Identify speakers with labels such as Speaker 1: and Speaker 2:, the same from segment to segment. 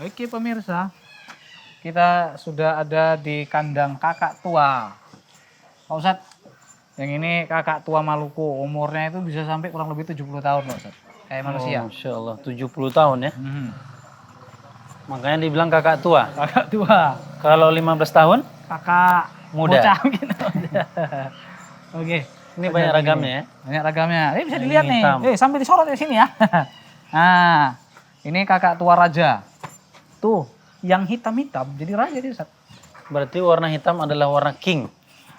Speaker 1: Oke pemirsa, kita sudah ada di kandang kakak tua. Pak Ustadz, yang ini kakak tua Maluku, umurnya itu bisa sampai kurang lebih 70 tahun Pak Ustadz. Kayak manusia.
Speaker 2: Masya Allah, 70 tahun ya.
Speaker 1: Mhm.
Speaker 2: Makanya dibilang kakak tua.
Speaker 1: Kakak tua,
Speaker 2: Kalau 15 tahun,
Speaker 1: kakak
Speaker 2: Muda.
Speaker 1: bocah gitu. Oke.
Speaker 2: ini banyak ragamnya ya.
Speaker 1: Banyak ragamnya. Ini bisa
Speaker 2: Ini
Speaker 1: dilihat nih.
Speaker 2: hitam.
Speaker 1: Sambil disorot di sini ya. Nah, ini kakak tua raja. Tuh, yang hitam-hitam jadi raja dia, Ustadz.
Speaker 2: Berarti warna hitam adalah warna king.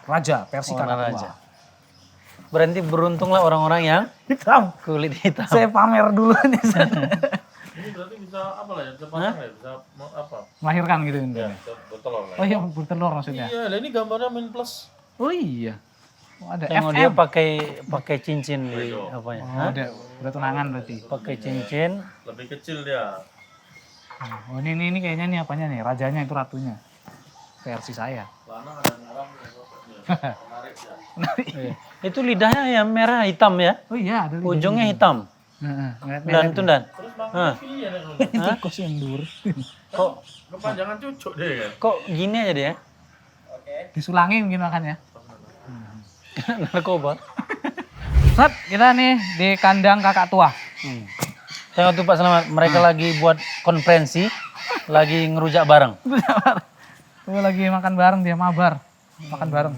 Speaker 1: Raja, versi
Speaker 2: Warna
Speaker 1: kakak
Speaker 2: raja.
Speaker 1: tua.
Speaker 2: Berarti beruntunglah orang-orang yang
Speaker 1: Hitam.
Speaker 2: kulit hitam.
Speaker 1: Saya pamer dulu nih, Ustadz.
Speaker 3: Ini berarti bisa apa lah ya? Bisa pasang ya? Bisa apa?
Speaker 1: Melahirkan gitu
Speaker 3: Ya,
Speaker 1: intinya.
Speaker 3: bisa bertelur lah.
Speaker 1: Oh iya, bertelur maksudnya.
Speaker 3: Iya, lah ini gambarnya min plus.
Speaker 1: Oh iya. Oh, ada
Speaker 2: Tengok
Speaker 1: FM.
Speaker 2: dia pakai cincin di apanya?
Speaker 1: Oh, udah tunangan berarti.
Speaker 2: Pakai cincin.
Speaker 3: Lebih kecil dia.
Speaker 1: Oh, ini kayaknya nih apanya nih? Rajanya itu ratunya. Versi saya.
Speaker 3: Lanang ada merah, menarik ya.
Speaker 2: Iya. Itu lidahnya yang merah hitam ya.
Speaker 1: Oh iya, ada lidah.
Speaker 2: Ujungnya hitam.
Speaker 1: Heeh,
Speaker 2: Dan itu dan.
Speaker 3: Terus manggilnya iya nih kalau
Speaker 1: Ini tikus yang dur.
Speaker 2: Kok
Speaker 3: kepanjangan cucuk deh kan.
Speaker 2: kok gini aja dia?
Speaker 1: Disulangin mungkin makannya.
Speaker 2: Narkoba.
Speaker 1: Ustadz, kita nih di kandang kakak tua.
Speaker 2: Tengok tuh Pak Selamat, mereka lagi buat konferensi, lagi ngerujak bareng.
Speaker 1: Tuh lagi makan bareng dia, mabar. Makan bareng.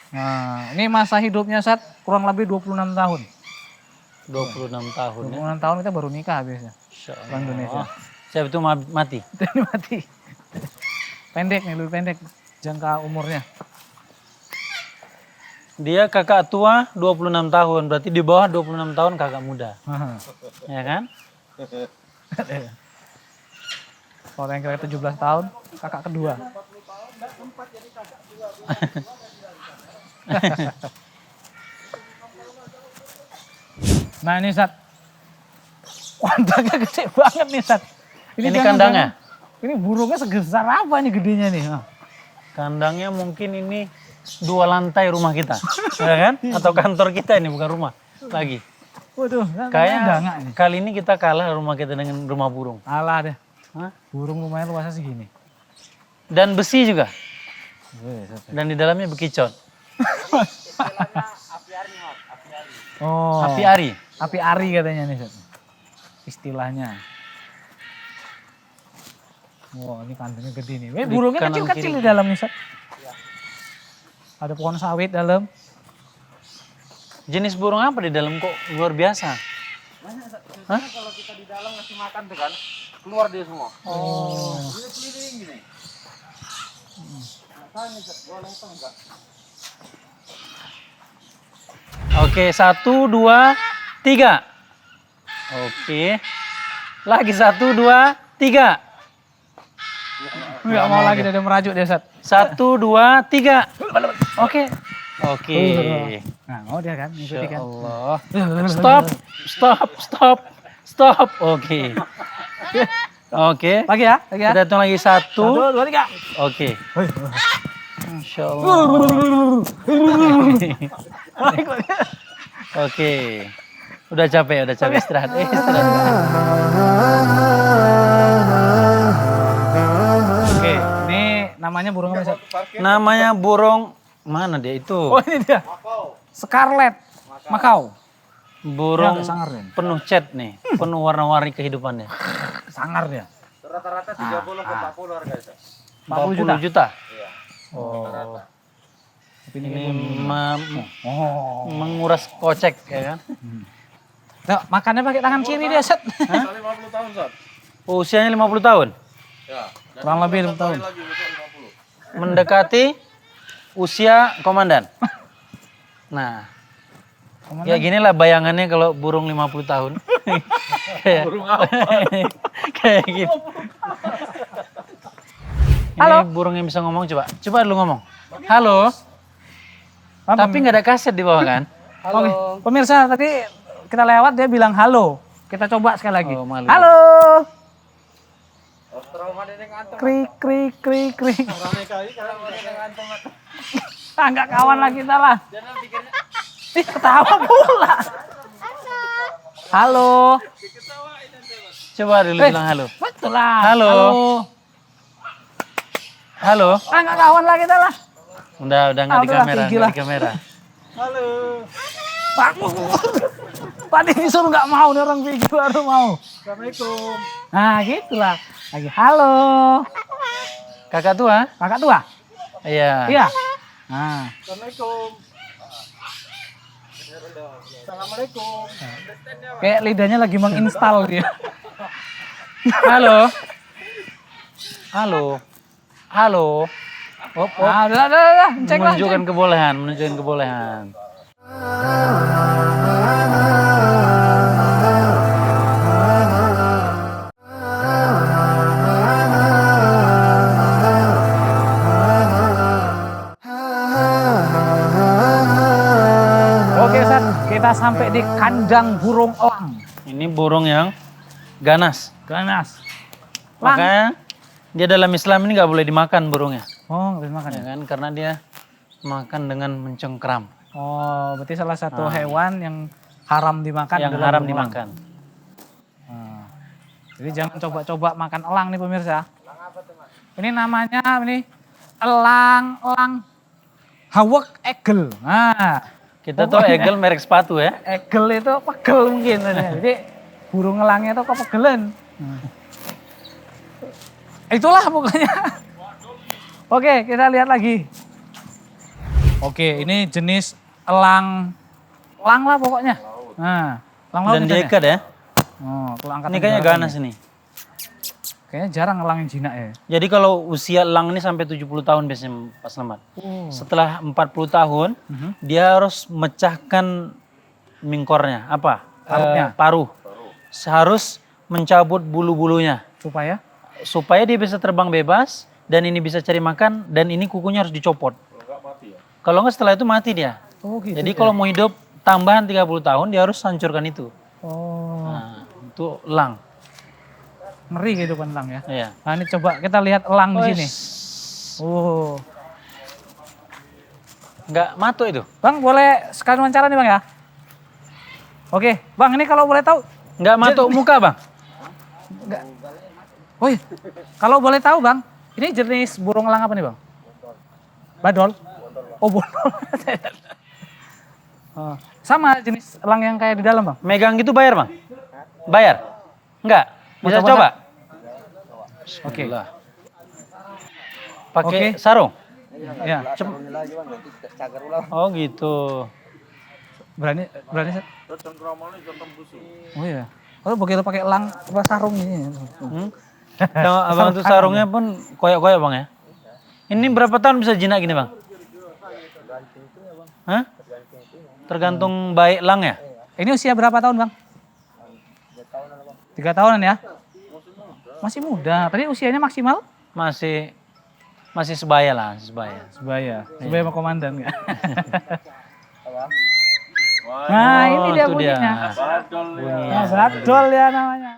Speaker 1: Nah, ini masa hidupnya Ustadz kurang lebih 26 tahun.
Speaker 2: 26 tahun ya.
Speaker 1: 26 tahun kita baru nikah biasanya.
Speaker 2: Insya Allah.
Speaker 1: Orang Indonesia.
Speaker 2: Siapa itu mati?
Speaker 1: Ini mati. Pendek nih, lebih pendek jangka umurnya.
Speaker 2: Dia kakak tua 26 tahun, berarti di bawah 26 tahun kakak muda. Ya kan?
Speaker 1: Kalau yang kira 17 tahun, kakak kedua. Nah ini Sat, kandangnya gede banget nih Sat.
Speaker 2: Ini
Speaker 1: jangan-jangan-
Speaker 2: kandangnya?
Speaker 1: Ini burungnya sebesar apa nih gedenya nih? Nah.
Speaker 2: Kandangnya mungkin ini 2 lantai rumah kita. Ya kan? Atau kantor kita ini, bukan rumah lagi.
Speaker 1: Waduh,
Speaker 2: Kayaknya
Speaker 1: kandang nih.
Speaker 2: kali ini kita kalah rumah kita dengan rumah burung.
Speaker 1: Alah deh,
Speaker 2: Hah?
Speaker 1: burung lumayan luasnya segini.
Speaker 2: Dan besi juga. Dan di dalamnya bekicot.
Speaker 1: Oh,
Speaker 2: Api ari.
Speaker 1: api ari katanya nih Sat. Istilahnya. Wah, ini kandangnya gede nih.
Speaker 2: Di
Speaker 1: Burungnya
Speaker 2: kanan
Speaker 1: kecil-kecil
Speaker 2: kiri.
Speaker 1: di dalam nih Sat. Ada pohon sawit dalam.
Speaker 2: Jenis burung apa di dalam kok luar biasa? Hah?
Speaker 3: Kalau kita di dalam ngasih makan tuh kan, keluar dia semua.
Speaker 2: Oh.
Speaker 3: Ini keliling gini. Makanya boleh apa enggak?
Speaker 2: Oke, 1, 2, 3. Oke. Lagi 1, 2, 3.
Speaker 1: Enggak mau lagi ada merajuk dia Sat.
Speaker 2: 1, 2, 3. Oke. Oke.
Speaker 1: Nah, mau dia kan ngikuti
Speaker 2: Insya
Speaker 1: kan.
Speaker 2: Allah. Stop, stop, stop, stop. Oke. Oke.
Speaker 1: Lagi ya, lagi ya.
Speaker 2: Kita hitung lagi 1.
Speaker 1: 1, 2, 3.
Speaker 2: Oke. Insya Allah. Oke. Udah capek istirahat. Istirahat.
Speaker 1: Oke, ini namanya burung apa Sat?
Speaker 2: Namanya burung mana dia itu?
Speaker 1: Oh, ini dia. Scarlet Makau.
Speaker 2: Burung
Speaker 1: Ya, sangar nih.
Speaker 2: penuh cat nih, penuh warna-warni kehidupannya.
Speaker 1: Sangar dia.
Speaker 3: Rata-rata 30 ke 40 harga itu.
Speaker 1: 40
Speaker 2: 40 juta.
Speaker 3: Iya.
Speaker 2: Oh,
Speaker 1: Tapi
Speaker 2: ini
Speaker 1: Oh.
Speaker 2: menguras kocek ya kan?
Speaker 1: Nah, makannya pakai tangan kiri dia Sat.
Speaker 3: Bisa 50 tahun, Sob.
Speaker 2: Usianya 50 tahun.
Speaker 3: Ya. Dan
Speaker 1: Kurang lebih 50
Speaker 3: satu
Speaker 1: tahun.
Speaker 3: kali lagi besok 50.
Speaker 2: Mendekati usia komandan. Nah, ya ginilah bayangannya kalau burung 50 tahun. Kayak
Speaker 3: Burung apa?
Speaker 2: kayak gitu.
Speaker 1: Halo.
Speaker 2: Ini burung yang bisa ngomong coba. Coba lu ngomong. Halo. Tapi nggak ada kaset di bawah kan?
Speaker 1: Oke, pemirsa tadi kita lewat dia bilang halo. Kita coba sekali lagi.
Speaker 2: Oh, malu.
Speaker 1: Halo. Krik krik krik krik. Enggak kawan lah kita lah. Ih, ketawa pula. Halo.
Speaker 2: Coba dulu bilang halo.
Speaker 1: Betul lah.
Speaker 2: Halo. Halo.
Speaker 1: Enggak kawan lah kita lah.
Speaker 2: Udah nggak di
Speaker 1: Udah,
Speaker 2: kamera,
Speaker 1: tinggi
Speaker 2: nggak
Speaker 1: lah.
Speaker 2: di kamera.
Speaker 1: Tadi disuruh nggak mau nih orang Fiji baru mau.
Speaker 3: Assalamualaikum.
Speaker 1: Nah gitulah. Lagi halo.
Speaker 2: Kakak tua?
Speaker 1: Kakak tua?
Speaker 2: Iya.
Speaker 1: Iya. Nah.
Speaker 3: Assalamualaikum. Assalamualaikum.
Speaker 1: Kayak lidahnya lagi menginstal dia.
Speaker 2: Halo. Halo. Halo. Op, op.
Speaker 1: Nah, udah. Cek lah.
Speaker 2: Menunjukkan kebolehan, menunjukkan kebolehan.
Speaker 1: Oke, Ustaz. Kita sampai di kandang burung elang.
Speaker 2: Ini burung yang ganas.
Speaker 1: Ganas. Elang.
Speaker 2: Makanya dia dalam Islam ini nggak boleh dimakan burungnya.
Speaker 1: Oh, nggak bisa makan
Speaker 2: Ya
Speaker 1: ya?
Speaker 2: kan? Karena dia makan dengan mencengkram.
Speaker 1: Oh, berarti salah satu hewan yang haram dimakan.
Speaker 2: Yang
Speaker 1: adalah
Speaker 2: haram
Speaker 1: burung elang.
Speaker 2: dimakan.
Speaker 1: Nah, jadi jangan coba-coba makan elang nih pemirsa. Ini namanya elang hawk eagle. Nah,
Speaker 2: Kita tuh egel merek sepatu ya.
Speaker 1: eagle itu pegel mungkin. Jadi burung elangnya itu kepegelen. Itulah pokoknya. Oke, kita lihat lagi. Oke, ini jenis elang lah pokoknya. Nah, elang laut
Speaker 2: Dan
Speaker 1: ini
Speaker 2: dia ikat ya.
Speaker 1: Oh, kalau angkatan
Speaker 2: Ini kayaknya
Speaker 1: darat
Speaker 2: ganas ini.
Speaker 1: Kayaknya jarang elang yang jinak ya.
Speaker 2: Jadi kalau usia elang ini sampai 70 tahun biasanya Pak Selamat. Setelah 40 tahun, dia harus mecahkan mingkornya. Apa?
Speaker 1: Paruhnya.
Speaker 2: Paruh. Harus mencabut bulu-bulunya.
Speaker 1: Supaya
Speaker 2: Dia bisa terbang bebas, dan ini bisa cari makan, dan ini kukunya harus dicopot. Kalau nggak setelah itu mati dia.
Speaker 1: oh gitu.
Speaker 2: Jadi kalau mau hidup tambahan 30 tahun, dia harus hancurkan itu.
Speaker 1: Oh,
Speaker 2: Nah, itu elang.
Speaker 1: ngeri gitu kan elang ya.
Speaker 2: Iya.
Speaker 1: Nah, ini coba kita lihat elang di sini. Oh.
Speaker 2: Nggak matuk itu.
Speaker 1: Bang, boleh sekali wawancara nih, Bang ya? Oke, Bang, ini kalau boleh tahu.
Speaker 2: Nggak matuk muka, Bang.
Speaker 1: Enggak. Oh iya. Kalau boleh tahu, Bang, ini jenis burung elang apa nih, Bang? Badol. Oh, bondol. Oh, sama jenis elang yang kayak di dalam, Bang.
Speaker 2: Megang gitu bayar, Bang? Bayar? Nggak?
Speaker 1: Mau
Speaker 2: Bisa
Speaker 1: coba
Speaker 2: coba?
Speaker 1: Oke.
Speaker 2: Pakai
Speaker 1: Oke.
Speaker 2: sarung?
Speaker 1: Ya.
Speaker 2: Oh gitu.
Speaker 1: Berani Seth?
Speaker 3: Terus cengkramannya jantan busuk.
Speaker 1: Oh iya. Oh, begitu pakai elang apa sarung ini.
Speaker 2: Yang abang tuh sarungnya pun koyak-koyak bang ya. Ini berapa tahun bisa jinak gini bang? Hah? Tergantung baik elang ya?
Speaker 1: Ini usia berapa tahun, Bang? 3 tahunan ya? Masih muda. Tadi usianya maksimal?
Speaker 2: Masih sebaya lah, sebaya.
Speaker 1: Sebaya sama komandan ya. Nah, ini dia
Speaker 2: itu
Speaker 1: bunyinya.
Speaker 3: Badol ya.
Speaker 1: Nah, badol ya namanya.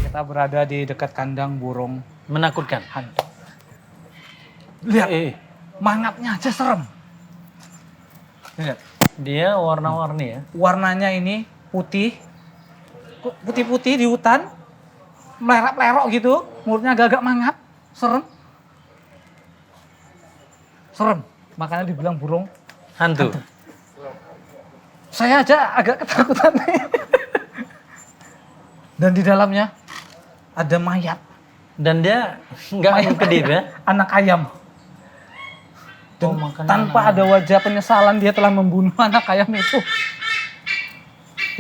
Speaker 1: Kita berada di dekat kandang burung
Speaker 2: Menakutkan.
Speaker 1: hantu. Lihat, mangapnya aja serem. Lihat,
Speaker 2: Dia warna-warni ya.
Speaker 1: warnanya ini putih, putih-putih di hutan, melerok-lerok gitu, mulutnya agak-agak mangap, serem. Serem, makanya dibilang burung.
Speaker 2: Hantu.
Speaker 1: Saya aja agak ketakutan nih. Dan di dalamnya ada mayat.
Speaker 2: Dan dia nggak kedip ya.
Speaker 1: Anak ayam. Dan
Speaker 2: makanya
Speaker 1: tanpa ada wajah penyesalan dia telah membunuh anak ayam itu.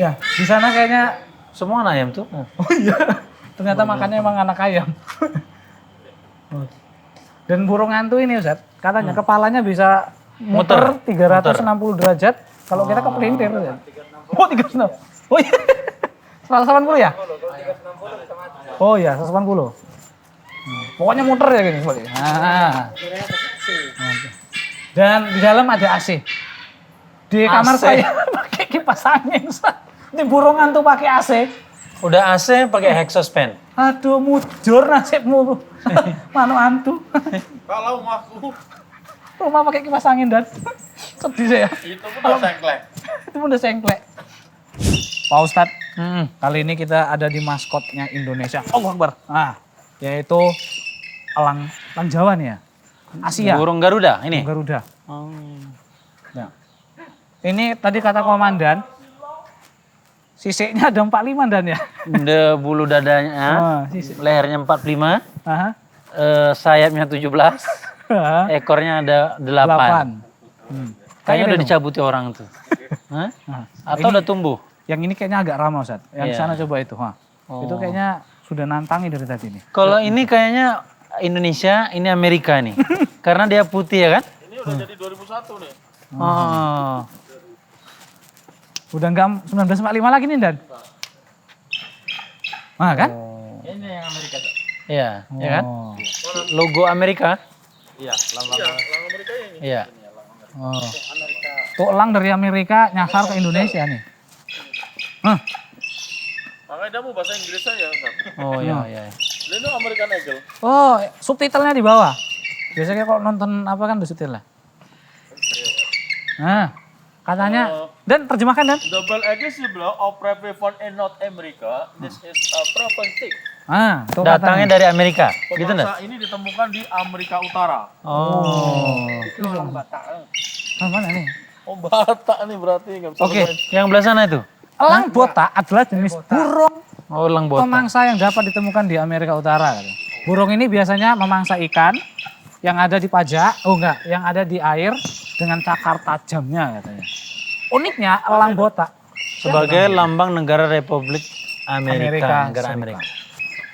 Speaker 1: Ya, di sana kayaknya,
Speaker 2: Semua anak ayam tuh.
Speaker 1: oh iya, ternyata makannya emang anak ayam. Dan burung hantu ini Ustaz, katanya kepalanya bisa muter 360 derajat kalau kita kepelintir. Oh, 360. Oh iya. 180 ya? Oh iya, 180. Pokoknya muter ya gini. Nah. Dan di dalam ada AC. Di kamar
Speaker 2: AC.
Speaker 1: saya pakai kipas angin. Ini burung hantu pakai AC.
Speaker 2: Udah AC pakai exhaust fan.
Speaker 1: Aduh, mujur nasibmu. Manu antu.
Speaker 3: Kalau rumahku
Speaker 1: Rumah pakai kipas angin dan sedih saya.
Speaker 3: itu pun udah sengklek.
Speaker 1: Itu udah sengklek. Pak Ustadz,
Speaker 2: Hmm.
Speaker 1: kali ini kita ada di maskotnya Indonesia. Allah Akbar. Nah, yaitu elang Jawa nih ya. Asia.
Speaker 2: Burung Garuda ini.
Speaker 1: Garuda.
Speaker 2: Oh.
Speaker 1: Nah, ini tadi kata komandan, sisiknya ada 45 dan ya.
Speaker 2: Bulu dadanya,
Speaker 1: Sisik.
Speaker 2: lehernya 45,
Speaker 1: Aha.
Speaker 2: sayapnya 17, ekornya ada 8.
Speaker 1: 8.
Speaker 2: Kayaknya udah dicabuti orang tuh. Hah?
Speaker 1: Nah,
Speaker 2: Atau udah tumbuh?
Speaker 1: yang ini kayaknya agak ramah Ustaz. Yang
Speaker 2: Iya.
Speaker 1: sana coba itu. Hah. Itu
Speaker 2: Oh.
Speaker 1: kayaknya sudah nantangi dari tadi nih.
Speaker 2: Kalau ini kayaknya Indonesia, ini Amerika nih. Karena dia putih ya kan?
Speaker 3: Ini udah jadi 2001 nih.
Speaker 2: Oh.
Speaker 1: Udah enggak 1945 lagi nih Dan. Nah kan?
Speaker 3: Ini yang Amerika.
Speaker 2: Iya, ya kan?
Speaker 1: Oh.
Speaker 2: Logo Amerika.
Speaker 3: Iya, lang Amerika ini.
Speaker 2: Iya.
Speaker 1: Oh. Tuh elang dari Amerika nyasar ke Indonesia nih. Hah.
Speaker 3: Makanya dia mau bahasa Inggris aja, Ustaz.
Speaker 2: Oh iya, iya.
Speaker 3: Ini American Eagle.
Speaker 1: Oh, subtitlenya di bawah. Biasanya kalau nonton apa kan ada subtitle. Nah, katanya dan terjemahkan Dan.
Speaker 3: Double Eagle is a block of prey found in North America. This is a proven tick.
Speaker 1: Ah, tuh
Speaker 2: Datangnya dari Amerika, gitu enggak?
Speaker 3: Pemangsa ini ditemukan di Amerika Utara.
Speaker 2: Oh.
Speaker 1: Itu mana nih?
Speaker 3: Oh, Batak nih berarti nggak bisa.
Speaker 2: Oke, yang belah sana itu.
Speaker 1: Elang botak adalah jenis burung
Speaker 2: Oh, elang botak.
Speaker 1: pemangsa yang dapat ditemukan di Amerika Utara. katanya. Burung ini biasanya memangsa ikan yang ada di pajak, yang ada di air dengan cakar tajamnya katanya. Uniknya elang botak
Speaker 2: Sebagai lambang negara Republik
Speaker 1: Amerika
Speaker 2: Amerika, negara
Speaker 1: Serikat.
Speaker 2: Amerika.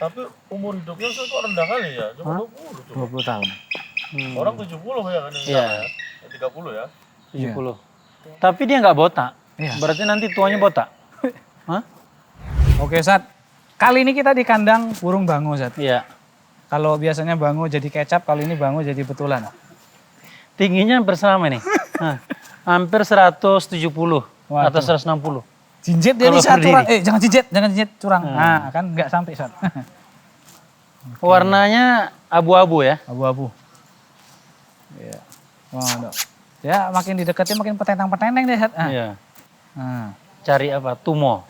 Speaker 3: Tapi umur hidupnya kok rendah kali ya? Cuma 20 cuma.
Speaker 1: 20 tahun.
Speaker 3: Orang 70 ya kan?
Speaker 2: Iya.
Speaker 3: Ya? 30 ya.
Speaker 2: 70. Tapi dia nggak botak.
Speaker 1: Iya.
Speaker 2: Berarti nanti tuanya botak. Hah?
Speaker 1: Oke, Sat. Kali ini kita di kandang burung bango, Sat.
Speaker 2: Iya.
Speaker 1: Kalau biasanya bango jadi kecap, kali ini bango jadi betulan.
Speaker 2: Tingginya hampir sama nih. Hah. Hampir 170 atau 160.
Speaker 1: Jinjit dia
Speaker 2: Kalau
Speaker 1: nih, Sat,
Speaker 2: berdiri.
Speaker 1: curang. Jangan jinjit, curang. Nah, kan nggak sampai, Sat.
Speaker 2: Warnanya abu-abu ya.
Speaker 1: Abu-abu. Iya. Wah, enggak. Ya, makin dideketin makin petentang-petenteng deh, Sat.
Speaker 2: Iya.
Speaker 1: Nah.
Speaker 2: Cari apa? Tumo.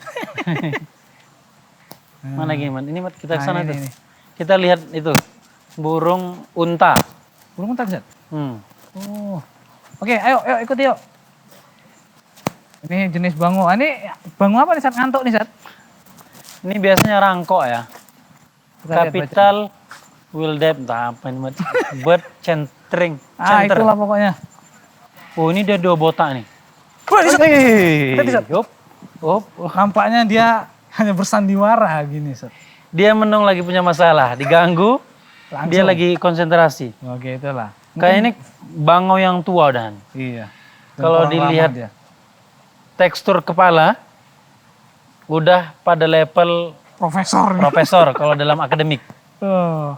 Speaker 2: Mana gini, Man? Ini Mat, kita ke
Speaker 1: Nah,
Speaker 2: sana
Speaker 1: ini,
Speaker 2: tuh.
Speaker 1: ini.
Speaker 2: Kita lihat itu. Burung unta.
Speaker 1: Burung unta, Sat.
Speaker 2: Hmm.
Speaker 1: Oh. Oke, ayo ikut yuk. Ini jenis bango. Ah, ini bango apa nih, Sat? Ngantuk nih, Sat.
Speaker 2: Ini biasanya rangkok ya.
Speaker 1: Kita lihat
Speaker 2: Capital Wildlife, entah apa ini, Mat. Bird centering.
Speaker 1: Ah,
Speaker 2: Center.
Speaker 1: itulah pokoknya.
Speaker 2: Oh, ini dia 2 botak nih.
Speaker 1: Wah, di Sat.
Speaker 2: Hei.
Speaker 1: Tadi, Sat.
Speaker 2: Yup. Yup.
Speaker 1: Nampaknya dia hanya bersandiwara gini, Sat.
Speaker 2: Dia menung lagi punya masalah, diganggu,
Speaker 1: Langsung.
Speaker 2: dia lagi konsentrasi.
Speaker 1: Oke, itulah.
Speaker 2: Kayak ini bangau yang tua dan
Speaker 1: Iya. Dan
Speaker 2: kalau
Speaker 1: kurang lama
Speaker 2: dilihat
Speaker 1: dia.
Speaker 2: tekstur kepala udah pada level
Speaker 1: Profesor.
Speaker 2: profesor kalau dalam akademik.
Speaker 1: Tuh.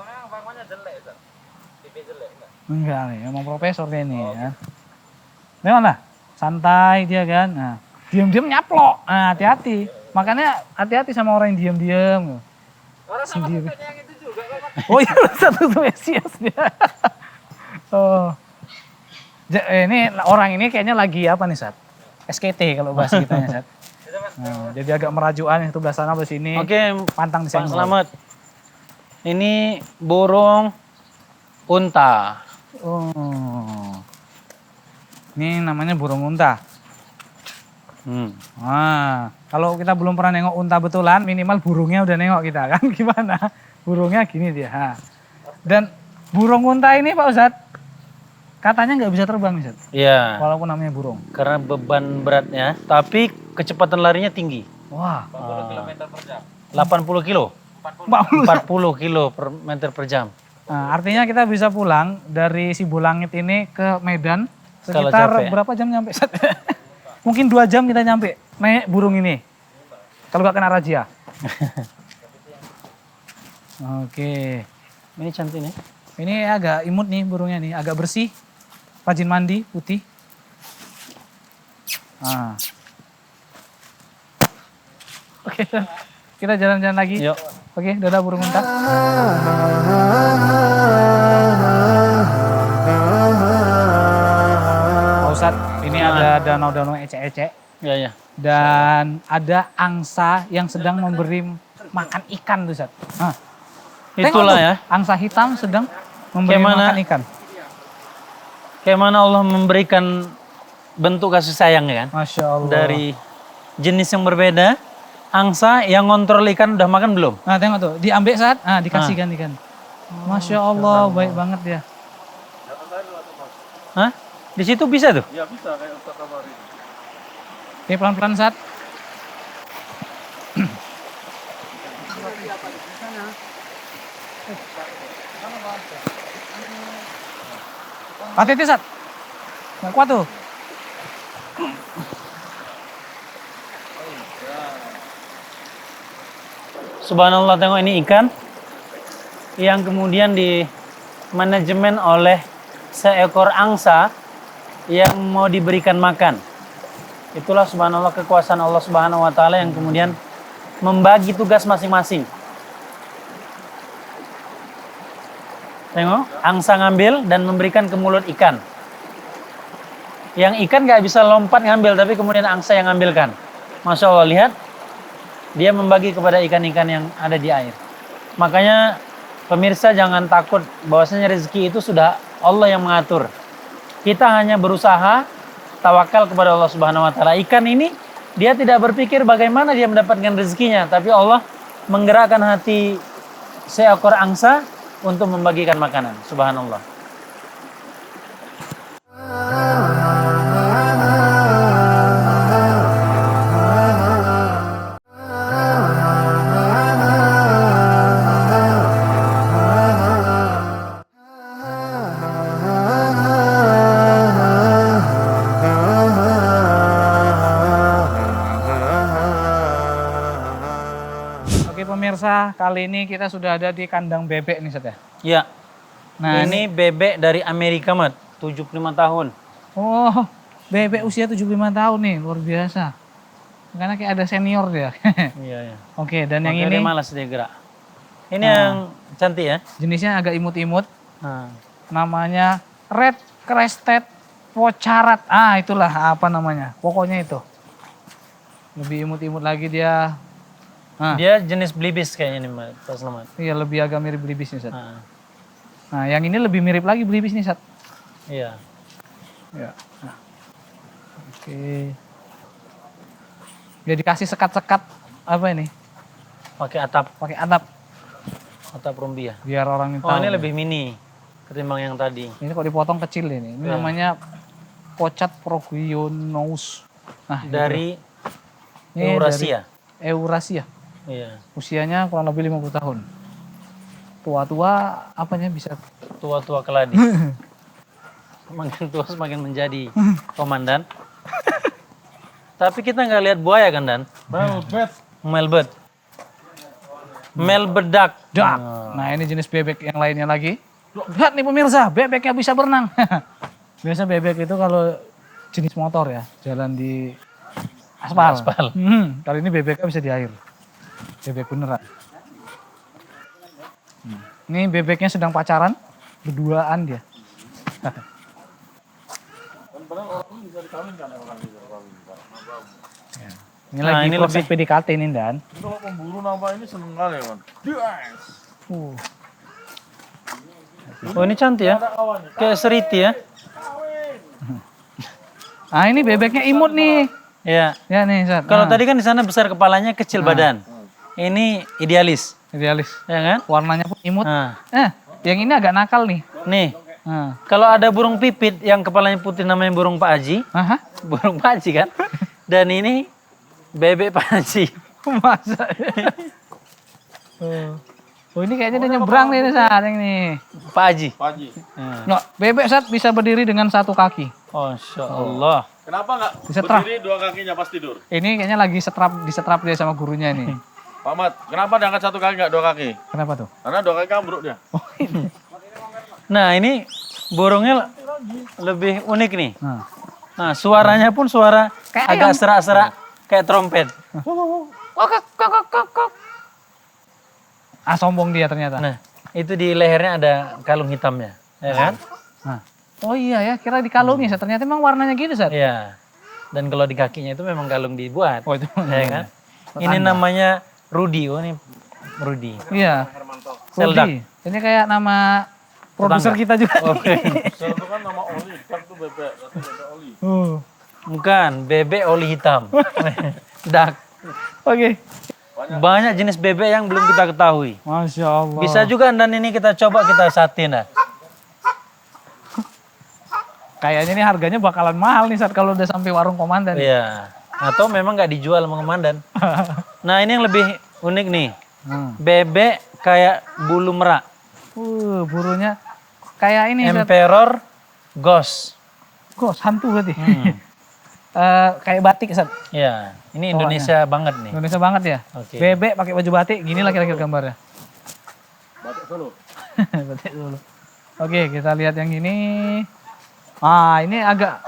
Speaker 1: Enggak nih, emang profesor dia nih ya. Memang lah, santai dia kan. Nah, diam-diam nyaplok. Nah, hati-hati. Makanya hati-hati sama orang yang diam-diam. Orang sendiri. Yang itu juga, oh iya, satu spesies dia. Oh. Ini orang ini kayaknya lagi apa nih, Sat? SKT kalau bahasa kitanya, Sat. Nah, jadi agak merajuan yang sebelah sana ke sini.
Speaker 2: Oke,
Speaker 1: Pantang
Speaker 2: Pak
Speaker 1: disenggol.
Speaker 2: Selamat. Ini burung unta.
Speaker 1: Oh. Ini namanya burung unta. Nah, kalau kita belum pernah nengok unta betulan, minimal burungnya udah nengok kita kan gimana? Burungnya gini dia. Ha. Dan burung unta ini Pak Ustadz, katanya nggak bisa terbang, Ustadz.
Speaker 2: Iya,
Speaker 1: Walaupun namanya burung.
Speaker 2: karena beban beratnya, tapi kecepatan larinya tinggi.
Speaker 1: Wah,
Speaker 2: 80 kilo. 40 kilo per meter per jam.
Speaker 1: Nah, artinya kita bisa pulang dari Sibulangit ini ke Medan
Speaker 2: Kalau
Speaker 1: sekitar
Speaker 2: capek.
Speaker 1: berapa jam nyampe? Mungkin 2 jam kita nyampe naik burung ini. Kalau nggak kena razia. Oke.
Speaker 2: Ini cantik nih.
Speaker 1: Ini agak imut nih burungnya nih, agak bersih. Rajin mandi, putih. Ah. Oke. kita jalan-jalan lagi.
Speaker 2: Yuk.
Speaker 1: Oke, dadah burung unta. Pak Ustadz, ini ada danau-danau ecek-ecek.
Speaker 2: Ya, ya.
Speaker 1: Dan ada angsa yang sedang memberi makan ikan tuh, Ustadz. Nah, tengok
Speaker 2: Itulah
Speaker 1: tuh,
Speaker 2: ya.
Speaker 1: angsa hitam sedang memberi
Speaker 2: Kayak mana?
Speaker 1: makan ikan.
Speaker 2: Kayak mana Allah memberikan bentuk kasih sayang ya kan?
Speaker 1: Masya Allah.
Speaker 2: Dari jenis yang berbeda, angsa yang ngontrol ikan udah makan belum?
Speaker 1: Nah, tengok tuh, diambil saat, dikasihkan ikan. Masya Allah, baik banget ya.
Speaker 2: Hah? Di situ bisa tuh?
Speaker 3: Ya bisa kayak Ustaz kemarin.
Speaker 1: Oke, pelan-pelan saat. Hati-hati, Sat. Nggak kuat tuh.
Speaker 2: Subhanallah, tengok ini ikan yang kemudian di manajemen oleh seekor angsa yang mau diberikan makan. Itulah subhanallah kekuasaan Allah Subhanahu wa taala yang kemudian membagi tugas masing-masing. Tengok, angsa ngambil dan memberikan ke mulut ikan. Yang ikan nggak bisa lompat ngambil, tapi kemudian angsa yang ngambilkan. Masya Allah, lihat. Dia membagi kepada ikan-ikan yang ada di air. Makanya pemirsa jangan takut bahwasanya rezeki itu sudah Allah yang mengatur. Kita hanya berusaha tawakal kepada Allah Subhanahu wa taala. Ikan ini dia tidak berpikir bagaimana dia mendapatkan rezekinya, tapi Allah menggerakkan hati seekor angsa untuk membagikan makanan. Subhanallah.
Speaker 1: Oke pemirsa, kali ini kita sudah ada di kandang bebek nih, Sat ya.
Speaker 2: Ya.
Speaker 1: Nah,
Speaker 2: Ini bebek dari Amerika, Mat. 75 tahun.
Speaker 1: Oh, bebek usia 75 tahun nih, luar biasa. Karena kayak ada senior dia.
Speaker 2: Iya, iya.
Speaker 1: Oke, dan yang
Speaker 2: Makanya
Speaker 1: ini
Speaker 2: dia malas dia gerak. Ini yang cantik ya.
Speaker 1: jenisnya agak imut-imut.
Speaker 2: Nah.
Speaker 1: Namanya Red Crested Pocharat. Ah, itulah apa namanya. Pokoknya itu. Lebih imut-imut lagi dia. Nah,
Speaker 2: Dia jenis belibis kayaknya nih, Pak Selamat.
Speaker 1: iya lebih agak mirip belibis nih, Sat.
Speaker 2: Nah.
Speaker 1: Nah, yang ini lebih mirip lagi belibis nih, Sat.
Speaker 2: Iya.
Speaker 1: Ya. Nah. Oke. Dia dikasih sekat-sekat apa ini?
Speaker 2: Pakai atap
Speaker 1: rumbia
Speaker 2: rumbia.
Speaker 1: biar orang itu
Speaker 2: Oh,
Speaker 1: tahu.
Speaker 2: ini lebih mini ketimbang yang tadi.
Speaker 1: Ini kok dipotong kecil ini. Ini
Speaker 2: Iya.
Speaker 1: namanya Pochat progionous. Nah,
Speaker 2: Dari
Speaker 1: ini
Speaker 2: Eurasia.
Speaker 1: dari Eurasia.
Speaker 2: Iya.
Speaker 1: Usianya kurang lebih 50 tahun. Tua-tua apanya bisa
Speaker 2: Tua-tua keladi. Semakin tua semakin menjadi komandan. Tapi kita nggak lihat buaya kan, Dan?
Speaker 3: Melbet.
Speaker 2: Melbet. Melbedak.
Speaker 1: dak. Nah, ini jenis bebek yang lainnya lagi. Lihat nih pemirsa, bebeknya bisa berenang. Biasa bebek itu kalau jenis motor ya, jalan di aspal. Kali ini bebeknya bisa di air. Bebek beneran. Ini bebeknya sedang pacaran, berduaan dia. Ya. Ini
Speaker 2: Nah,
Speaker 1: lagi
Speaker 2: ini
Speaker 1: proses
Speaker 2: lebih-
Speaker 1: PDKT ini, Dan.
Speaker 3: Itu kalau pemburu nama ini seneng kali ya, Man. Yes.
Speaker 2: Oh, ini cantik ya. Kayak seriti ya.
Speaker 1: Ah, ini bebeknya imut nih.
Speaker 2: Ya.
Speaker 1: Ya nih, Sat.
Speaker 2: Kalau
Speaker 1: Nah,
Speaker 2: tadi kan di sana besar kepalanya, kecil badan. Ini idealis,
Speaker 1: idealis.
Speaker 2: ya kan?
Speaker 1: Warnanya pun imut.
Speaker 2: Nah,
Speaker 1: Yang ini agak nakal nih.
Speaker 2: nih.
Speaker 1: Nah.
Speaker 2: Kalau ada burung pipit yang kepalanya putih namanya burung Pak Haji,
Speaker 1: Aha.
Speaker 2: burung Pak Haji kan? Dan ini bebek Pak Haji.
Speaker 1: Masa? Oh, ini kayaknya dia nyebrang nih saat ini.
Speaker 2: Pak Haji.
Speaker 3: Paji.
Speaker 1: Nggak, bebek saat bisa berdiri dengan satu kaki.
Speaker 2: Masya Allah.
Speaker 3: Kenapa nggak
Speaker 1: Disetrap.
Speaker 3: berdiri dua kakinya pas tidur?
Speaker 1: Ini kayaknya lagi disetrap dia sama gurunya nih.
Speaker 3: Pak Mat, kenapa diangkat satu kaki nggak dua kaki?
Speaker 1: Kenapa tuh?
Speaker 3: Karena dua kaki ambruk dia.
Speaker 2: Nah, ini burungnya lebih unik nih.
Speaker 1: Nah.
Speaker 2: Nah, suaranya pun suara
Speaker 1: Kayak
Speaker 2: agak
Speaker 1: ayam.
Speaker 2: serak-serak kayak trompet.
Speaker 1: Kok. Ah, sombong dia ternyata.
Speaker 2: Nah, itu di lehernya ada kalung hitamnya, ya kan?
Speaker 1: Nah. Oh iya ya, kira dikalungi, Sat. Ternyata emang warnanya gitu, Sat.
Speaker 2: Iya. Dan kalau di kakinya itu memang kalung dibuat.
Speaker 1: Oh, itu.
Speaker 2: Ya kan? Ini namanya Rudy. Oh, ini Rudy.
Speaker 1: Iya.
Speaker 2: Seldak.
Speaker 1: Rudi. Ini kayak nama produser kita juga.
Speaker 2: Oke.
Speaker 3: Sel itu kan nama oli, dak tuh bebek, berarti bebek oli.
Speaker 2: Bukan, bebek oli hitam. Dak.
Speaker 1: Oke.
Speaker 2: Banyak jenis bebek yang belum kita ketahui.
Speaker 1: Masya Allah.
Speaker 2: Bisa juga dan ini kita coba kita satin. Nah.
Speaker 1: Kayaknya ini harganya bakalan mahal nih saat kalau udah sampai warung komandan.
Speaker 2: Iya. Atau memang nggak dijual sama komandan. Nah ini yang lebih unik nih. Bebek kayak bulu merak.
Speaker 1: Burunya kayak ini.
Speaker 2: Emperor Ghost.
Speaker 1: Ghost, hantu berarti. Kayak batik, Sat.
Speaker 2: Iya. Ini Indonesia banget nih.
Speaker 1: Indonesia banget ya.
Speaker 2: Oke.
Speaker 1: Bebek pakai baju batik, gini lah kira-kira gambarnya.
Speaker 3: Batik Solo.
Speaker 1: Batik dulu. Oke, kita lihat yang ini. Ah, ini agak.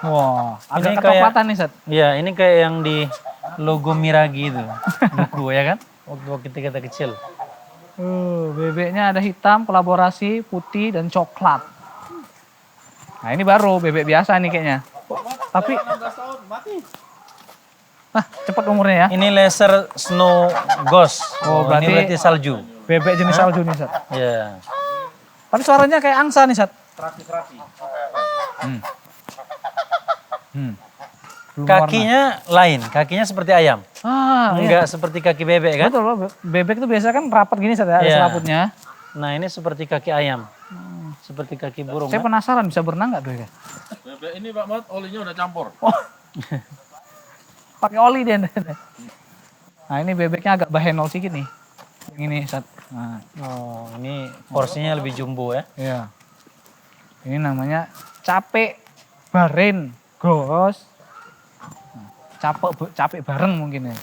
Speaker 1: Wah, agak
Speaker 2: Ini
Speaker 1: kecoklatan nih, Sat.
Speaker 2: Iya, ini kayak yang di logo Miragi itu. Buku ya kan? Waktu kita kecil.
Speaker 1: Bebeknya ada hitam, kolaborasi, putih, dan coklat. Nah, ini baru bebek biasa nih kayaknya. Tapi,
Speaker 3: 16 tahun, mati.
Speaker 1: cepat umurnya ya.
Speaker 2: Ini laser snow ghost.
Speaker 1: Oh,
Speaker 2: Ini berarti salju.
Speaker 1: Bebek jenis salju nih, Sat.
Speaker 2: Iya.
Speaker 1: Tapi suaranya kayak angsa nih, Sat.
Speaker 3: Serasi-serasi.
Speaker 1: Belum
Speaker 2: Kakinya lain, kakinya seperti ayam.
Speaker 1: warna. Iya.
Speaker 2: Enggak seperti kaki bebek kan?
Speaker 1: Betul, bebek itu biasa kan rapat gini, Sat, ya, ada
Speaker 2: Iya.
Speaker 1: selaputnya.
Speaker 2: Nah ini seperti kaki ayam. Seperti kaki burung.
Speaker 1: Saya
Speaker 2: kan?
Speaker 1: penasaran bisa berenang nggak tuh ya?
Speaker 3: Bebek ini Pak Mat, olinya udah campur.
Speaker 1: Pakai oli dia. Nah ini bebeknya agak bahenol sedikit nih. Yang ini, Sat. Nah,
Speaker 2: Oh, ini porsinya lebih jumbo ya.
Speaker 1: iya. Ini namanya capek baren gos. Capek bareng mungkin ya.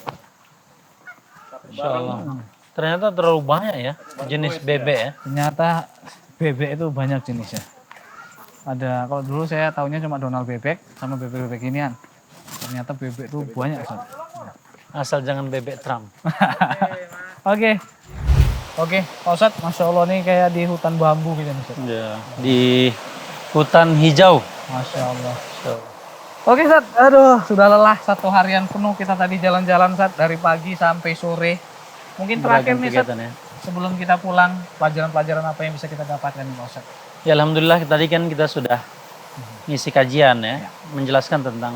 Speaker 2: Insya Allah. Ternyata terlalu banyak ya jenis bebek ya.
Speaker 1: Ternyata bebek itu banyak jenisnya. Ada, kalau dulu saya taunya cuma Donald bebek sama bebek-bebek ginian. Ternyata bebek itu banyak, Sat.
Speaker 2: Asal jangan bebek Trump.
Speaker 1: Oke. Oke, Pak Ustadz, Masya Allah nih kayak di hutan bambu gitu nih, Ustadz.
Speaker 2: Ya. Di hutan hijau.
Speaker 1: Masya Allah. Oke, Sat. Aduh, sudah lelah satu harian penuh kita tadi jalan-jalan, Sat. Dari pagi sampai sore. Mungkin terakhir
Speaker 2: Beragam
Speaker 1: nih, Sat.
Speaker 2: kegiatan ya.
Speaker 1: Sebelum kita pulang, pelajaran-pelajaran apa yang bisa kita dapatkan nih, Pak Ustadz?
Speaker 2: Ya alhamdulillah tadi kan kita sudah ngisi kajian ya, menjelaskan tentang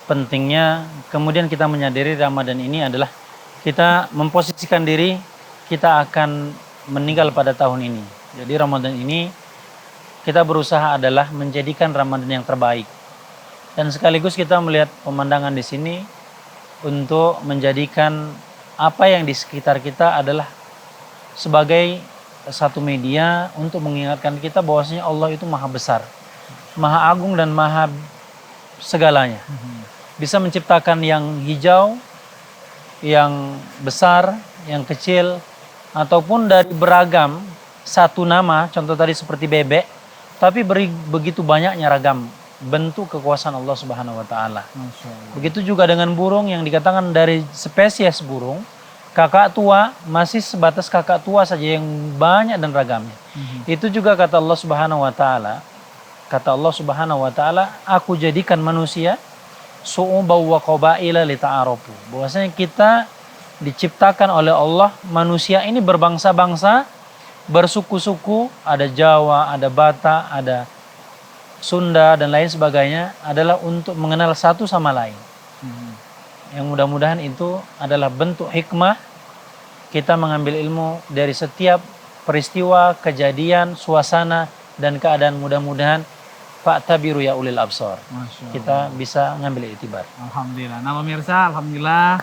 Speaker 2: pentingnya, kemudian kita menyadari Ramadan ini adalah kita memposisikan diri kita akan meninggal pada tahun ini. Jadi Ramadan ini kita berusaha adalah menjadikan Ramadan yang terbaik. Dan sekaligus kita melihat pemandangan di sini untuk menjadikan apa yang di sekitar kita adalah sebagai satu media untuk mengingatkan kita bahwasanya Allah itu maha besar, maha agung dan maha segalanya. Bisa menciptakan yang hijau, yang besar, yang kecil, ataupun dari beragam satu nama, contoh tadi seperti bebek, tapi begitu banyaknya ragam bentuk kekuasaan Allah Subhanahu wa taala. Begitu juga dengan burung yang dikatakan dari spesies burung, kakak tua masih sebatas kakak tua saja yang banyak dan ragamnya. Itu juga kata Allah Subhanahu wa taala. Kata Allah Subhanahu wa taala, aku jadikan manusia su'ubaw wa qabaila lita'arafu. Bahwasanya kita diciptakan oleh Allah, manusia ini berbangsa-bangsa, bersuku-suku, ada Jawa, ada Batak, ada Sunda dan lain sebagainya, adalah untuk mengenal satu sama lain. Yang mudah-mudahan itu adalah bentuk hikmah kita mengambil ilmu dari setiap peristiwa, kejadian, suasana, dan keadaan. Mudah-mudahan fa'tabiru ya ulil absar. Kita bisa ngambil itibar.
Speaker 1: Alhamdulillah. Nah pemirsa, Alhamdulillah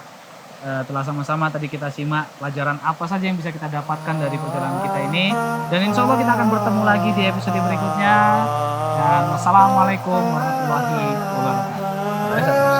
Speaker 1: telah sama-sama tadi kita simak pelajaran apa saja yang bisa kita dapatkan dari perjalanan kita ini. Dan insya Allah kita akan bertemu lagi di episode berikutnya. Dan wassalamualaikum warahmatullahi wabarakatuh.